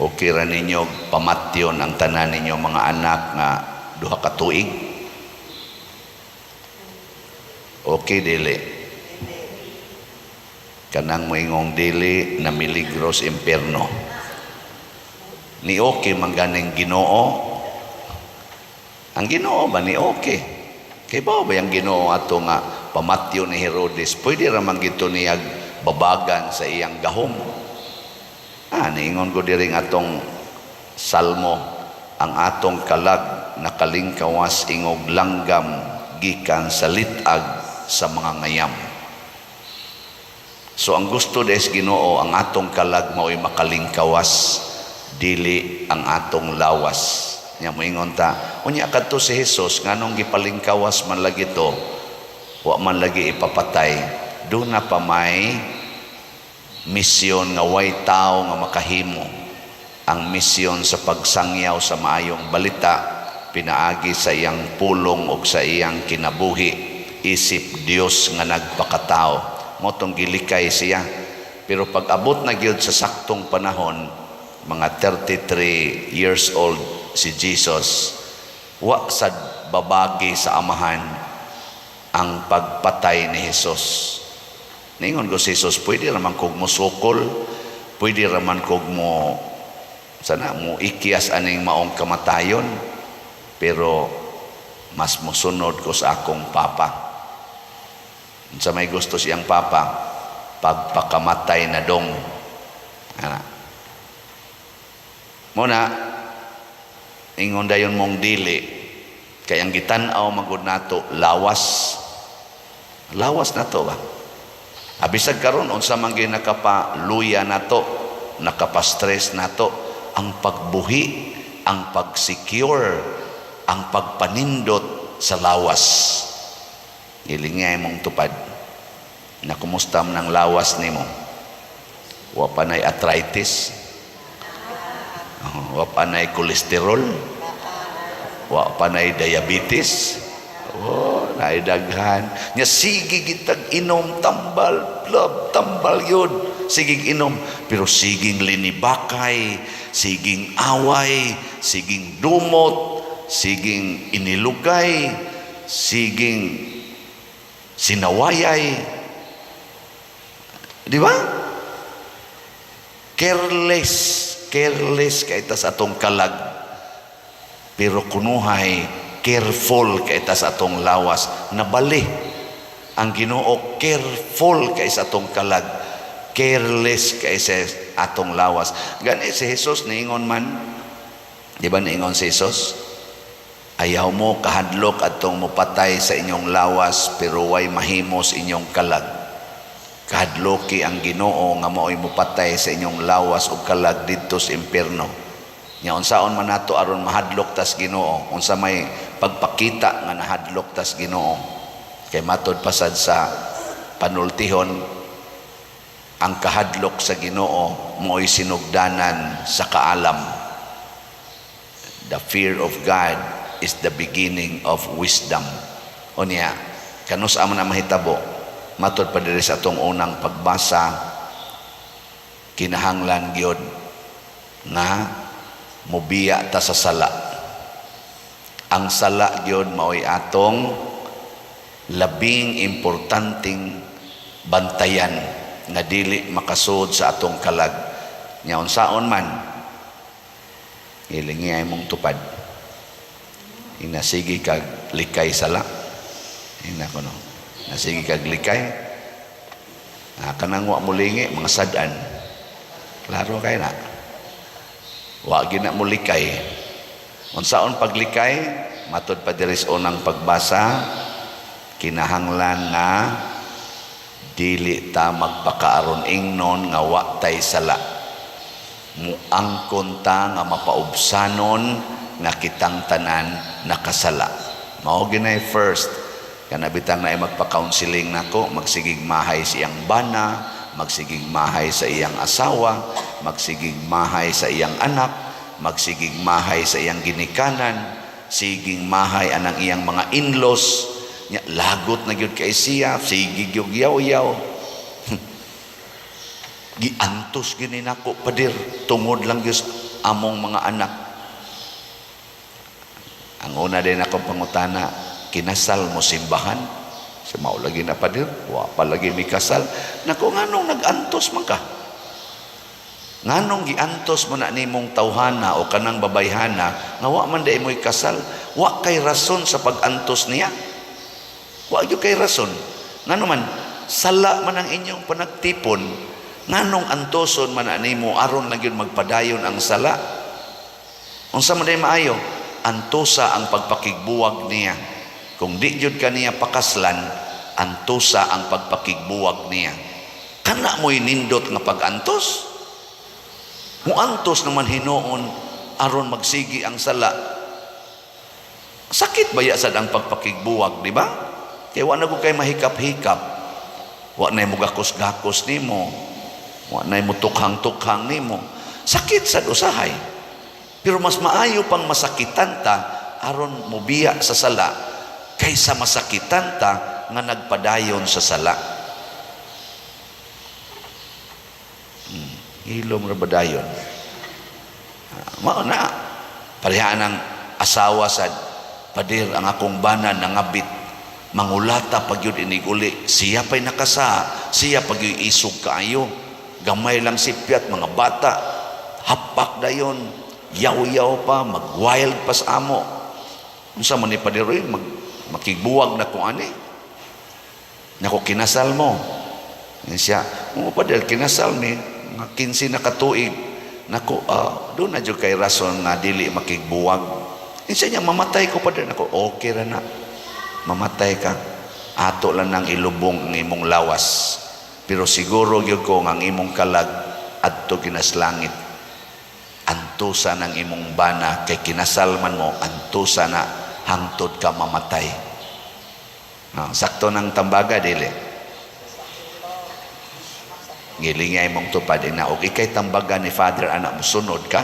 okay ra ninyo pamatyon ang tanan ninyo mga anak nga duha ka tuig? Okay dili? Kanang moingong dili na miligros impierno. Ni okay mangganing Ginoo? Ang Ginoo ba ni okay? Kay ba yung Ginoo ato nga pamatyo ni Herodes, pwede ramang gito niyag babagan sa iyang gahom. Niingon ko diring atong salmo, ang atong kalag nakalingkawas ingog langgam gikan sa litag sa mga ngayam. So ang gusto des Ginoo, ang atong kalag mao'y makalingkawas, dili ang atong lawas. Nya moingon ta, unya kadto si Hesus nganong gipalingkawas man lagi to, wa man lagi ipapatay, do na pa may misyon nga way tao nga makahimo. Ang misyon sa pagsangyaw sa maayong balita pinaagi sa iyang pulong o sa iyang kinabuhi, isip Dios nga nagpakatao, motong gilikay siya. Pero pag abot na gyud sa saktong panahon, mga 33 years old si Jesus, wa sad babagi sa amahan ang pagpatay ni Jesus. Ningon ko si Jesus, pwede raman kog mo sukol, pwede raman kog mo ikias aning maong kamatayon, pero mas musunod ko sa akong Papa. Sa may gusto siyang Papa, pagpakamatay na dong. Muna, ingon dayon mong dili, kay ang gitan-aw magud nato lawas na to ba? Abisag karon unsa man gyud nakapaluya nato, nakapastress nato, ang pagbuhi, ang pagsecure, ang pagpanindot sa lawas. Ilingay mong tupad. Na kumusta man ang lawas nimo? Wa pa nay arthritis, wa pa nay kolesterol, wa pa nay diabetes. Naidaghan nya sige gitag inom tambal club, tambal yun, siging inom, pero siging linibakay, siging away, siging dumot, siging inilugay, siging sinawayay, di ba? Careless kay tas atong kalag, pero kunuhay careful kay ta sa atong lawas. Nabali ang Ginoo, careful kay sa atong kalag, careless kay sa atong lawas. Gani si Jesus niingon man, di ba niingon si Jesus, ayaw mo kahadlok atong mupatay sa inyong lawas, pero way mahimos inyong kalag. Kahadloki ang Ginoo nga mao'y mupatay sa inyong lawas o kalag didto sa impierno. Nya unsaon man nato aron mahadlok tas Ginoo, unsa may pagpakita nga nahadlok tas Ginoo. Kay matod pasad sa panultihon, ang kahadlok sa Ginoo mo'y sinugdanan sa kaalam. The fear of God is the beginning of wisdom. Unya kanus amo na mahitabo, matod pa diri sa atong unang pagbasa, kinahanglan gyud nga mobiya ta sa sala. Ang sala gyud mao'y atong labing importanteng bantayan nga dili makasud sa atong kalag. Nya unsaon man, ilingay mong tupad. Inasigi kag likay sala. Ina ko no. Nasigi kag likay. Kanang wa mulingi mga sadan. Klaro kay na. Wa gina mo likay. Unsaon paglikay? Matod pa diri sa unang pagbasa, kinahanglan nga dili ta magpakaaron ingnon nga wa tay sala. Muangkon ta nga mapaubsanon nga kitang tanan nakasala. Mao ginay first, kanabitang na ay magpa-counseling nako, magsigig mahay sa iyang bana, magsigig mahay sa iyang asawa, magsigig mahay sa iyang anak, magsigig mahay sa iyang ginikanan, siging mahay anang iyang mga in-laws. Lagot na gyud kay siya, sigig yung yaw-yaw. Giantos gini nako padir, tungod lang gyud among mga anak. Ang una din akong pangutana, kinasal mo simbahan? Sa mao lagi na pa din, wa pa lagi may kasal. Nako, nganong nag-antos man ka? Nganong giantos mo na nimong tawhana o kanang babayhana, nga wa man day mo'y kasal? Wa kay rason sa pag-antos niya. Wa gyud kay rason. Ngano man, sala man ang inyong panagtipon, nganong antoson man na nimo aron lang yun magpadayon ang sala? Unsa man day maayo? Antosa ang pagpakigbuwag niya. Kung di jud kaniya pakaslan, antosa ang pagpakigbuwag niya. Kana mo'y nindot nga pag-antos? Muantos naman hinoon aron magsigi ang sala. Sakit ba sad ang pagpakigbuwag, di ba? Kaya wa na ko kay mahikap-hikap. Wa na mo gakos-gakos nimo. Wa na mo tukhang-tukhang nimo. Sakit sad usahay. Pero mas maayo pang masakitan ta aron mobiya sa sala kaysa masakitan ta nga nagpadayon sa sala. Hilom ra badayon. Mao na pareha ng asawa sad, padir ang akong bana nangabit, mangulata pag yun iniguli, siya pa'y nakasa, siya pag yun isog kaayo, gamay lang sipyat, mga bata, hapak dayon, yaw-yaw pa, mag-wild pa sa amo. Unsa man ni padir rin, makigbuwag na kung ani. Naku, kinasal mo. Yan siya, padir, kinasal mi, nga 15 na katuig. Naku, doon na dyan kay rason nga dili makigbuwag. Insa niya, mamatay ko pa din. Ako, okay ra na. Mamatay ka. Ato lang ng ilubong ang imong lawas. Pero siguro yun ko ang imong kalag adto kinaslangit. Antusa ng imong bana kay kinasalman mo, antusa na hangtod ka mamatay. Sakto ng tambaga, dili. Gilingay mong tupad ina og ikay tambagan ni Father anak mo sunod ka.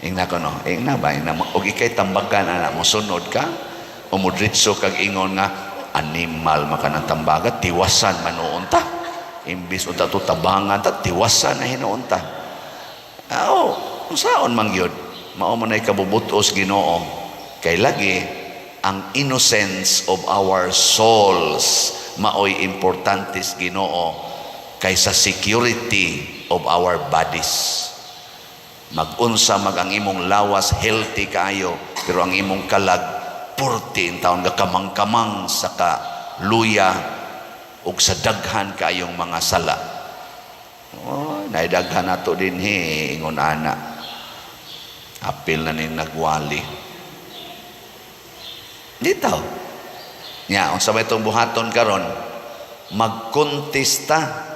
Ingna ko no, ingna ba ina og ikay tambagan anak mo sunod ka. Umudritso kag ingon nga animal makanang tambaga tiwasan manuon ta. Imbis unta to tabangan ta tiwasan na hinuon ta. Unsaon man gyud? Mao man ay kabubutos Ginoo. Kay lagi ang innocence of our souls maoy importantes Ginoo kaysa security of our bodies. Mag-unsa ang imong lawas healthy kaayo, pero ang imong kalag purti in taon nga kamang-kamang sa luya ug sa daghan kaayong mga sala. Naidaghan nato din ingon ana. Apil na ning nagwali. Dito. Nya, unsa may itong buhaton karon? Magkontesta.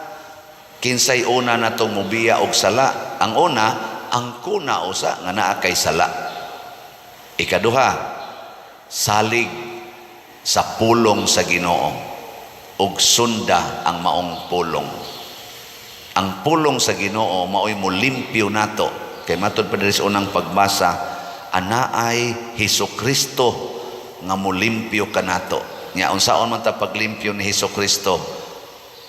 Kinsay una na itong mubiya og sala. Ang una, ang kuna usa nga naa kay sala. Ikaduha, salig sa pulong sa Ginoo ug sunda ang maong pulong. Ang pulong sa Ginoo maoy mo limpyo nato. Kay matud pa diri sa unang pagbasa, anaay Hesukristo nga mo limpyo kanato. Nya unsaon man ta paglimpyo ni Hesukristo?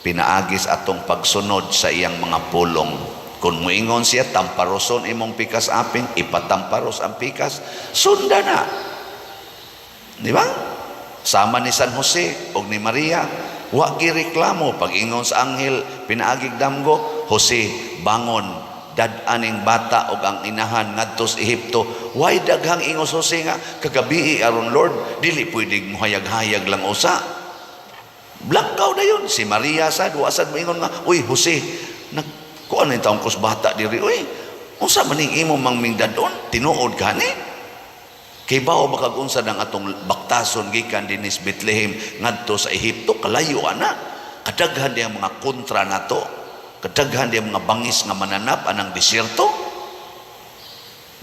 Pinaagis atong pagsunod sa iyang mga pulong. Kung muingon siya, tamparoson imong pikas aping, ipatamparos ang pikas, sunda na. Di ba? Sama ni San Jose o ni Maria, wa gireklamo. Pag ingon sa anghel, pinaagig damgo, Jose, bangon, dad-aning bata o ang inahan ngadto sa Ehipto. Why daghang ingos Jose nga, kagabi aron Lord, dili pwedeng muhayag-hayag lang usa. Blackout na yun. Si Maria sad, wasad maingon nga, uy, Jose, kuan na yung taong kus bata diri, uy, unsa maning imo mang mingdadon, tinuod ka ni? Kay bao makagunsad ang atong baktason gikan dinis Bethlehem ngadto sa Ehipto, kalayo ana. Kadaghan diya mga kontra nato, kadaghan diya mga bangis nga mananap anang desierto.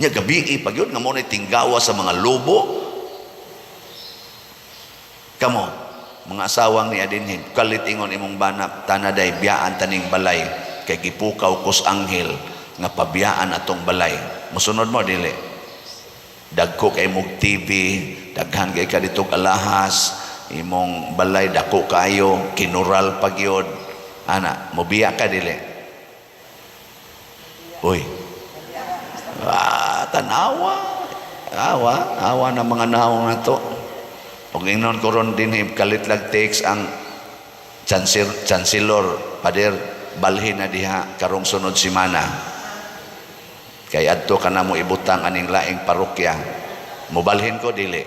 Nya gabi pag yun nga mo na tinggawa sa mga lobo. Kamo, mga asawang ni adinhin, kalit ingon imong bana, tanaday biyaan taning balay, kay gipukaw kus anghel nga pabiyaan atong balay. Musunod mo dili. Dagko kay mog TV, daghan kay kaditog alahas, imong balay dako kayo, kinural pagyod. Ana, mobiya ka dili. Uy. Tanawa. Awa na mga naong na to. Kung ingnon ko ron din, kalit lag text ang chancellor, pader, balhin na diha, karong sunod simana. Kay adto ka na mo ibutang aning laing parokya. Mubalhin ko, dili.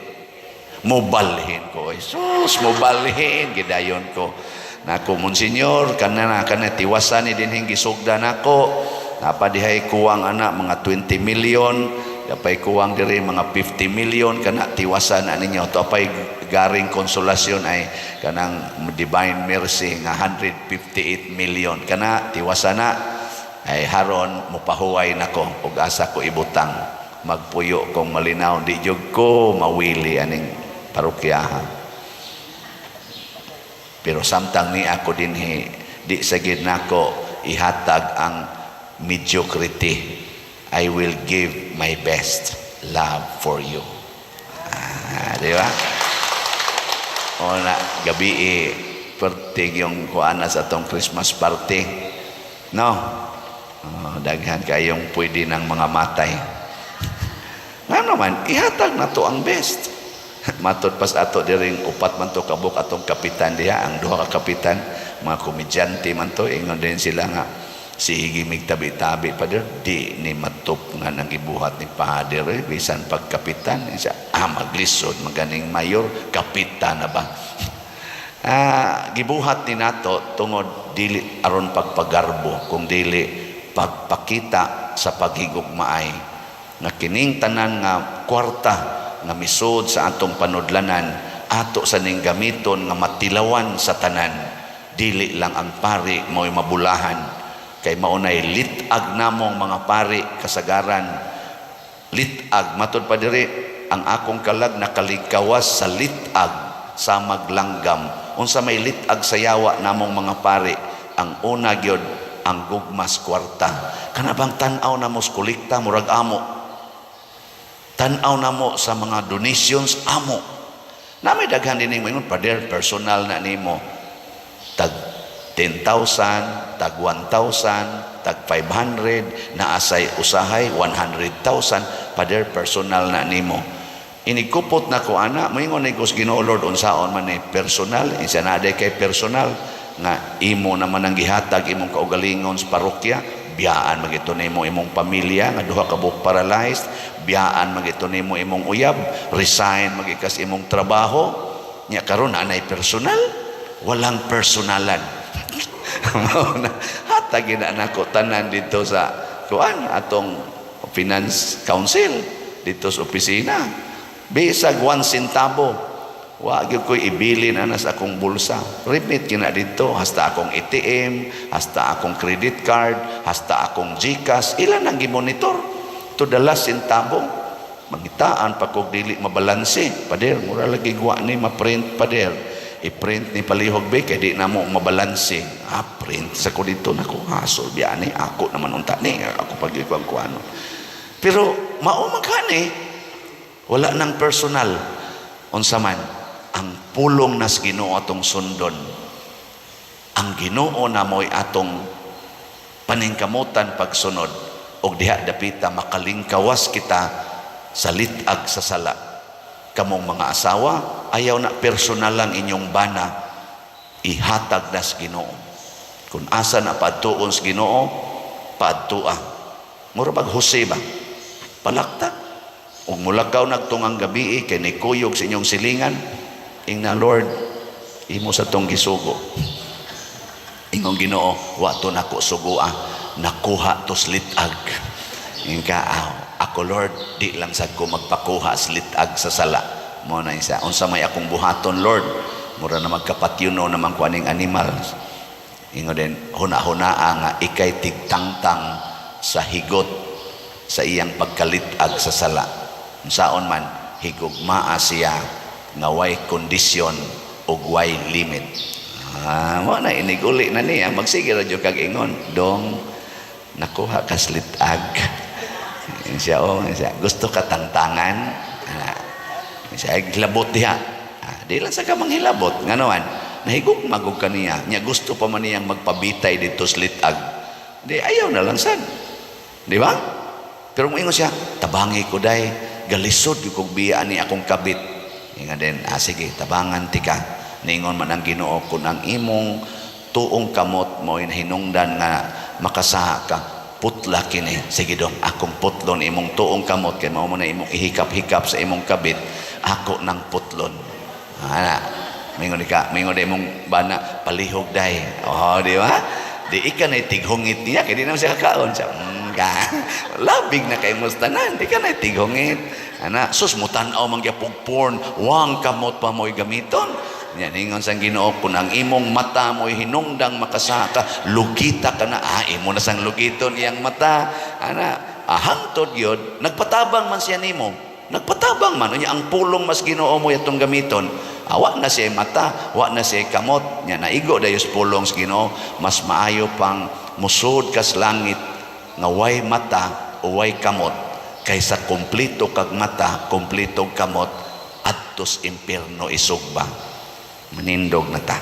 Mubalhin ko. Jesus, mubalhin. Gidayon ko. Nako, Monsenyor, kana tiwasan ni dinhing gisugdan ako. Napadihay kuwang anak, mga 20 million. Yapay kuwang diri mga 50 million kana tiwasan na ninyo. To apay garing konsolasyon ay kanang divine mercy nga 158 million kana tiwasan na ay haron mupahuway nako ug asa ko ibutang magpuyo kong malinaw di jud ko mawili aning parokyahan. Pero samtang ni ako dinhi di sagid nako ihatag ang mediocrity. I will give my best love for you. Di ba? O na, gabi pertig yung kuana sa atong Christmas party. No? Daghan kayong pwede ng mga matay. Nga naman, ihatag na to ang best. Matod pas ato diring upat man to kabuk atong kapitan diha, ang duha ka kapitan, mga komedyante man to, ingon din sila nga, si higimig tabi-tabi pa di ni matop nga nang gibuhat ni pader bisan pagkapitan siya maglisod maganing mayor kapitan na ba gibuhat ni nato tungod dili aron pagpagarbo kung dili pagpakita sa paghigugmaay nga kining tanan nga kwarta nga misud sa atong panudlanan ato sa ning gamiton nga matilawan sa tanan dili lang ang pari mo'y mabulahan kay maunay litag namong mga pari kasagaran litag matod pa diri ang akong kalag nakaligkawas sa litag sa maglanggam unsa may litag sa yawa namong mga pari ang una gyud ang gugmas kwarta kana bang tan-aw namo sa kolekta murag amo tan-aw namo sa mga donations amo namay daghan dining moingon pader personal na nimo tag 10,000, tag 1,000, tag 500, naasay usahay 100,000 pader personal na nimo. Inikupot na ko ana, moingon ni Gus Ginoo Lord unsaon man ni personal, isa na day kay personal nga imo naman ang gihatag imong kaugalingon sa parokya, biyaan magito nimo imong pamilya nga duha ka buok paralyzed, biyaan magito nimo imong uyab, resign magikas imong trabaho. Nya karon anay personal, walang personalan. Hatagin na nako tanan dito sa kuan atong finance council dito sa opisina bisag 1 centavo wa gyud koy ibilin ana sa akong bulsa remit kina dito hasta akong ATM hasta akong credit card hasta akong GCash ilan ang gimonitor to the last centavo mangitaan pa kog dili mabalanse pader mura lagi guwa ni ma-print pader i-print ni palihog be kay di na mo mabalanse print sa ko dito nako hasol biyani ako naman unta ni ako pagikuan ko ano pero mao magani wala nang personal unsa man ang pulong nas Ginoo atong sundon ang Ginoo na mo'y atong paningkamutan pagsunod og diha dapita makalingkawas kita sa litag sa sala kamong mga asawa ayaw na personal lang inyong bana ihatag nas Ginoo kung asa na paadtuon sa Ginoo paadtua mura bag Jose ba palaktak ug mulakaw nagtungang gabi kay nikuyog sa inyong silingan ingna Lord imo sa tong gisugo ingong Ginoo wa to nako sugua nakuha to slitag ingka ako Lord di lang sad ko magpakuha slitag sa sala mo na isa unsa may akong buhaton Lord mura na magkapatyuno naman ko aning animals ingon din huna-hunaa nga ikay tigtangtang sa higot sa iyang pagkalitag sa sala unsaon man higugmaa siya nga way kondisyon ug way limit mo na iniguli na niya magsige ra jud kag ingon dong nakuha ka slitag siya gusto ka tangtangan siya hilabot diha di lang sa kamang hilabot nganoan nahigog magog kaniya nya gusto pa man niyang magpabitay dito slitag di ayaw na lang sad di ba Pero moingon siya, tabangi ko day, galisod yung biya ni akong kabit. Nga din, sige, tabangan ti ka. Ningon man ang Ginoo, kung ang imong tuong kamot mo hinungdan nga makasaha ka, putla kini. Sige dong, akong putlon imong tuong kamot, kaya mao mo na imong ihikap-hikap sa imong kabit, ako ng putlon. Mingon na imong bana, palihog day. Di ba? Di ika na tighungit niya, kaya di naman siya kakaon siya. Labig na kayo mustanan, di ka na tighungit. Sus mo tanaw mangyapog porn, wang kamot pa mo'y gamiton. Yan, ingon sang Ginoo, kung ang imong mata mo'y hinungdang makasaka, lugita ka na, imo na sang lugiton iyang mata. Hangtod yun, nagpatabang man siya nimo. Nagpatabang man, ang pulong mas Ginoo mo itong gamiton. Wa na siya mata, wa na siya kamot. Yan, naigo dayos pulong sa Ginoo, mas maayo pang musud kas langit, nga way mata o way kamot, kaysa kumplito kag mata, kumplito kamot, adtos impierno isugba. Manindog na ta.